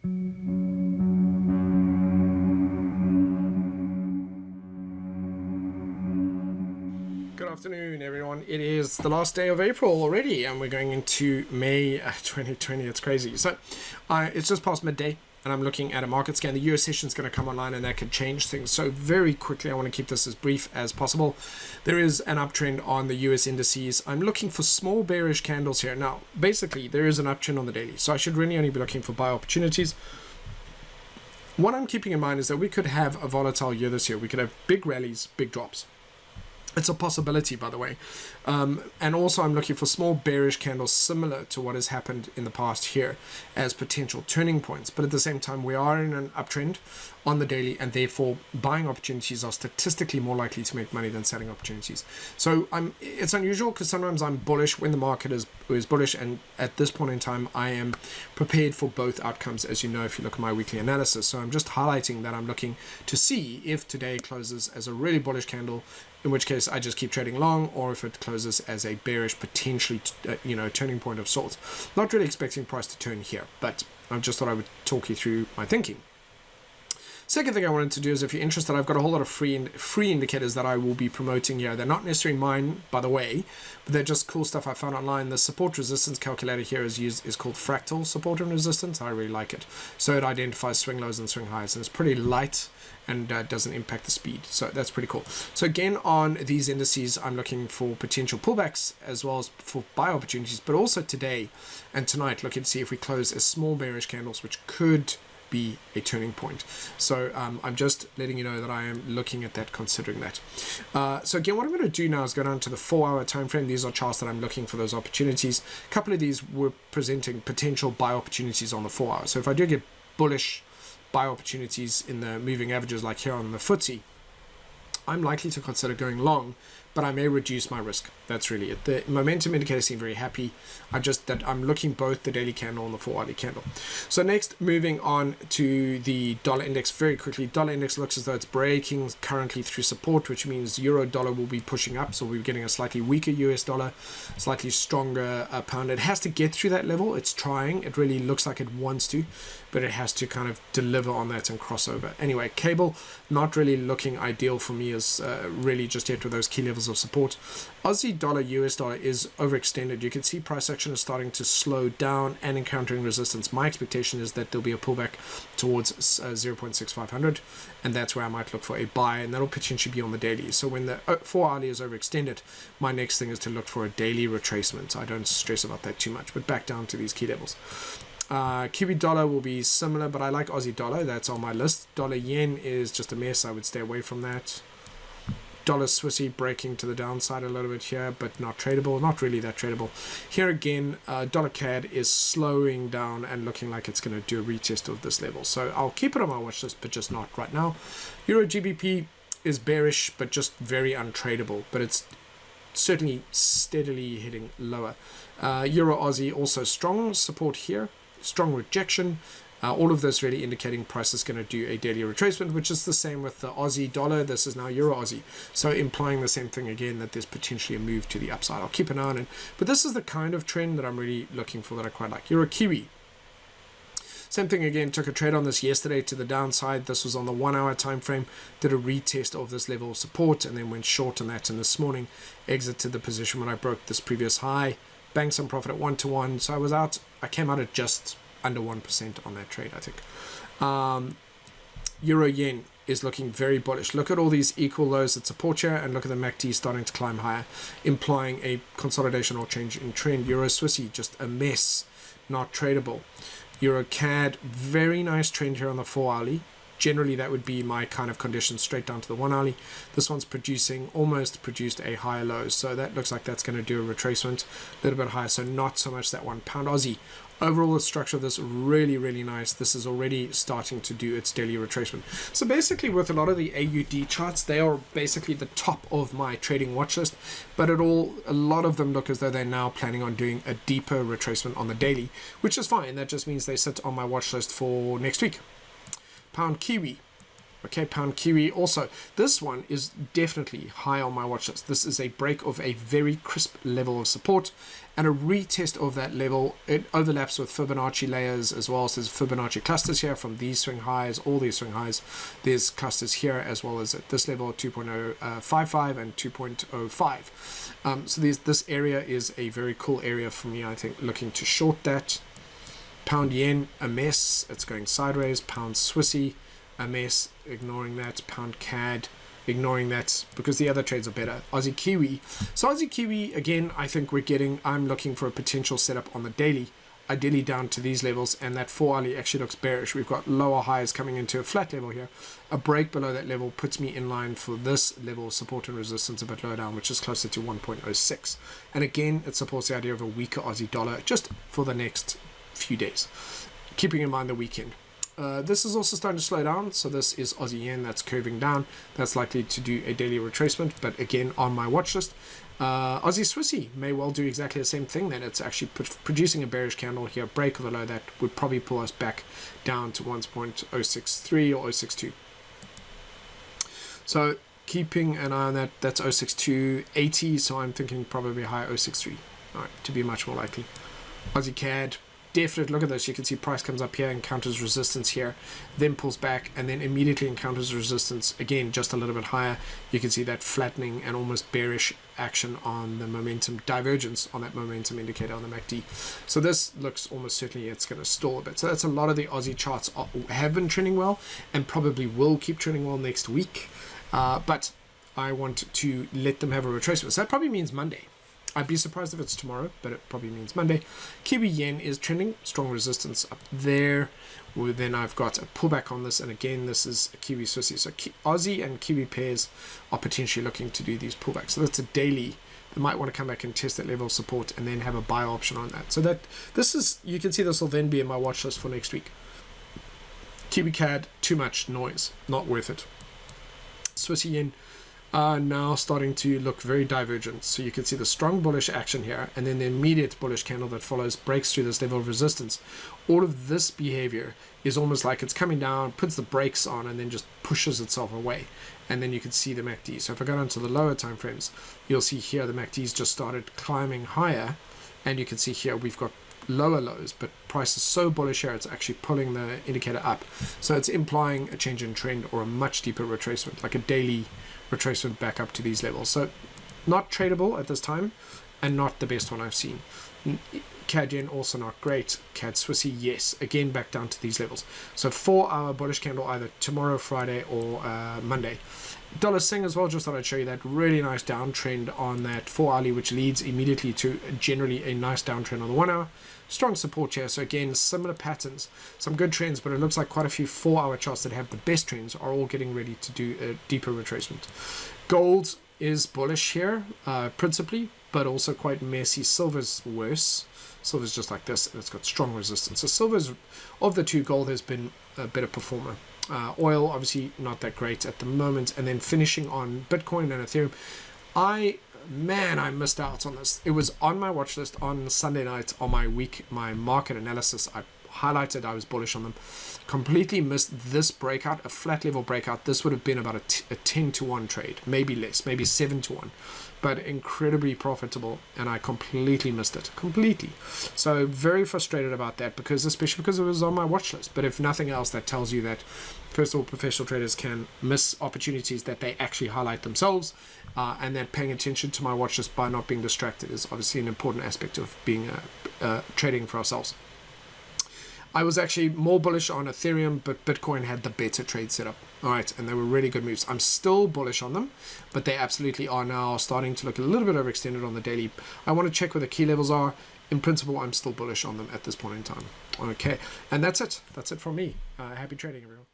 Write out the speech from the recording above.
Good afternoon, everyone. It is the last day of April already, and we're going into May 2020. It's crazy. So it's just past midday, and I'm looking at a market scan. The US session is going to come online, and that could change things. So very quickly, I want to keep this as brief as possible. There is an uptrend on the US indices. I'm looking for small bearish candles here. Now, basically, there is an uptrend on the daily, so I should really only be looking for buy opportunities. What I'm keeping in mind is that we could have a volatile year this year. We could have big rallies, big drops. It's a possibility, by the way. And also I'm looking for small bearish candles similar to what has happened in the past here as potential turning points. But at the same time, we are in an uptrend on the daily, and therefore buying opportunities are statistically more likely to make money than selling opportunities. So it's unusual because sometimes I'm bullish when the market is bullish, and at this point in time, I am prepared for both outcomes, as you know, if you look at my weekly analysis. So I'm just highlighting that I'm looking to see if today closes as a really bullish candle, in which case I just keep trading long, or if it closes as a bearish, potentially, turning point of sorts. Not really expecting price to turn here, but I just thought I would talk you through my thinking. Second thing I wanted to do is, if you're interested, I've got a whole lot of free indicators that I will be promoting here. They're not necessarily mine, by the way, but they're just cool stuff I found online. The support resistance calculator here is called fractal support and resistance. I really like it. So it identifies swing lows and swing highs, and it's pretty light and doesn't impact the speed. So that's pretty cool. So again, on these indices, I'm looking for potential pullbacks as well as for buy opportunities, but also today and tonight, looking to see if we close as small bearish candles, which could be a turning point. So I'm just letting you know that I am looking at that, considering that. So again, what I'm going to do now is go down to the 4-hour time frame. These are charts that I'm looking for those opportunities. A couple of these were presenting potential buy opportunities on the 4 hour. So if I do get bullish buy opportunities in the moving averages, like here on the FTSE, I'm likely to consider going long, but I may reduce my risk. That's really it. The momentum indicators seem very happy. I'm looking both the daily candle and the 4-hourly candle. So next, moving on to the dollar index very quickly. Dollar index looks as though it's breaking currently through support, which means euro dollar will be pushing up. So we're getting a slightly weaker US dollar, slightly stronger pound. It has to get through that level. It's trying. It really looks like it wants to, but it has to kind of deliver on that and cross over. Anyway, cable, not really looking ideal for me, as really just yet with those key levels of support. Aussie dollar, US dollar is overextended. You can see price action is starting to slow down and encountering resistance. My expectation is that there'll be a pullback towards 0.6500, and that's where I might look for a buy, and that'll potentially be on the daily. So when the 4-hourly is overextended, my next thing is to look for a daily retracement. I don't stress about that too much, but back down to these key levels. Kiwi dollar will be similar, but I like Aussie dollar. That's on my list. Dollar yen is just a mess. I would stay away from that. Dollar Swissy breaking to the downside a little bit here, but not tradable. Not really that tradable. Here again, dollar CAD is slowing down and looking like it's going to do a retest of this level. So I'll keep it on my watch list, but just not right now. Euro GBP is bearish, but just very untradable. But it's certainly steadily heading lower. Euro Aussie also strong support here. Strong rejection. All of this really indicating price is going to do a daily retracement, which is the same with the Aussie dollar. This is now Euro Aussie. So implying the same thing again, that there's potentially a move to the upside. I'll keep an eye on it. But this is the kind of trend that I'm really looking for, that I quite like. Euro Kiwi. Same thing again, took a trade on this yesterday to the downside. This was on the 1-hour time frame, did a retest of this level of support, and then went short on that. And this morning, exited the position when I broke this previous high. Banked some profit at 1-to-1. So I came out at just under 1% on that trade, I think. Euro yen is looking very bullish. Look at all these equal lows at support here, and look at the MACD starting to climb higher, implying a consolidation or change in trend. Euro Swissy, just a mess, not tradable. Euro CAD, very nice trend here on the 4-hourly. Generally, that would be my kind of condition, straight down to the 1-hourly. This one's almost produced a higher low. So that looks like that's going to do a retracement a little bit higher. So not so much that one. Pound Aussie. Overall, the structure of this really, really nice. This is already starting to do its daily retracement. So basically, with a lot of the AUD charts, they are basically the top of my trading watch list. But a lot of them look as though they're now planning on doing a deeper retracement on the daily, which is fine. That just means they sit on my watch list for next week. Pound Kiwi. Okay, Pound Kiwi also. This one is definitely high on my watch list. This is a break of a very crisp level of support, and a retest of that level. It overlaps with Fibonacci layers as well. So there's Fibonacci clusters here from these swing highs, all these swing highs. There's clusters here as well as at this level, 2.055 and 2.05. So this area is a very cool area for me, I think, looking to short that. Pound yen, a mess. It's going sideways. Pound Swissy, a mess. Ignoring that. Pound CAD, ignoring that because the other trades are better. Aussie Kiwi. So Aussie Kiwi, again, I think I'm looking for a potential setup on the daily, ideally down to these levels, and that 4 hourly actually looks bearish. We've got lower highs coming into a flat level here. A break below that level puts me in line for this level of support and resistance a bit lower down, which is closer to 1.06. And again, it supports the idea of a weaker Aussie dollar just for the next few days, keeping in mind the weekend. This is also starting to slow down, so this is Aussie yen that's curving down. That's likely to do a daily retracement, but again on my watch list. Aussie Swissy may well do exactly the same thing. Then it's actually producing a bearish candle here. Break below that would probably pull us back down to 1.063 or 062. So keeping an eye on that. That's 06280, so I'm thinking probably high 063. All right, to be much more likely. Aussie CAD. Definite look at this. You can see price comes up here, encounters resistance here, then pulls back, and then immediately encounters resistance again, just a little bit higher. You can see that flattening and almost bearish action on the momentum divergence on that momentum indicator on the MACD. So this looks almost certainly it's going to stall a bit. So that's a lot of the Aussie charts have been trending well and probably will keep trending well next week. But I want to let them have a retracement. So that probably means Monday. I'd be surprised if it's tomorrow, but it probably means Monday. Kiwi yen is trending, strong resistance up there. Well, then I've got a pullback on this, and again, this is a Kiwi Swissy. So Aussie and Kiwi pairs are potentially looking to do these pullbacks. So that's a daily. They might want to come back and test that level of support and then have a buy option on that. So that this is, you can see this will then be in my watch list for next week. Kiwi CAD, too much noise, not worth it. Swissy yen are now starting to look very divergent. So you can see the strong bullish action here, and then the immediate bullish candle that follows breaks through this level of resistance. All of this behavior is almost like it's coming down, puts the brakes on, and then just pushes itself away. And then you can see the MACD. So if I go down to the lower time frames, you'll see here the MACD's just started climbing higher, and you can see here we've got lower lows, but price is so bullish here it's actually pulling the indicator up. So it's implying a change in trend or a much deeper retracement, like a daily retracement back up to these levels. So not tradable at this time, and not the best one I've seen. CAD yen also not great. CAD Swissy, yes, again back down to these levels. So 4 hour bullish candle either tomorrow, Friday, or Monday. Dollar Sing as well, just thought I'd show you that really nice downtrend on that 4 hourly, which leads immediately to generally a nice downtrend on the 1 hour. Strong support here, so again, similar patterns, some good trends, but it looks like quite a few 4 hour charts that have the best trends are all getting ready to do a deeper retracement. Gold is bullish here, principally, but also quite messy. Silver's worse. Silver's just like this, and it's got strong resistance. So silver's, of the two, gold has been a better performer. Oil, obviously not that great at the moment. And then finishing on Bitcoin and Ethereum. I missed out on this. It was on my watch list on Sunday night on my market analysis. I highlighted I was bullish on them. Completely missed this breakout, a flat level breakout. This would have been about a 10 to 1 trade, maybe less, maybe 7 to 1, but incredibly profitable, and I completely missed it, completely. So very frustrated about that, especially because it was on my watch list. But if nothing else, that tells you that, first of all, professional traders can miss opportunities that they actually highlight themselves, and that paying attention to my watch list by not being distracted is obviously an important aspect of being trading for ourselves. I was actually more bullish on Ethereum, but Bitcoin had the better trade setup. All right, and they were really good moves. I'm still bullish on them, but they absolutely are now starting to look a little bit overextended on the daily. I want to check where the key levels are. In principle, I'm still bullish on them at this point in time. Okay, and that's it. That's it from me. Happy trading, everyone.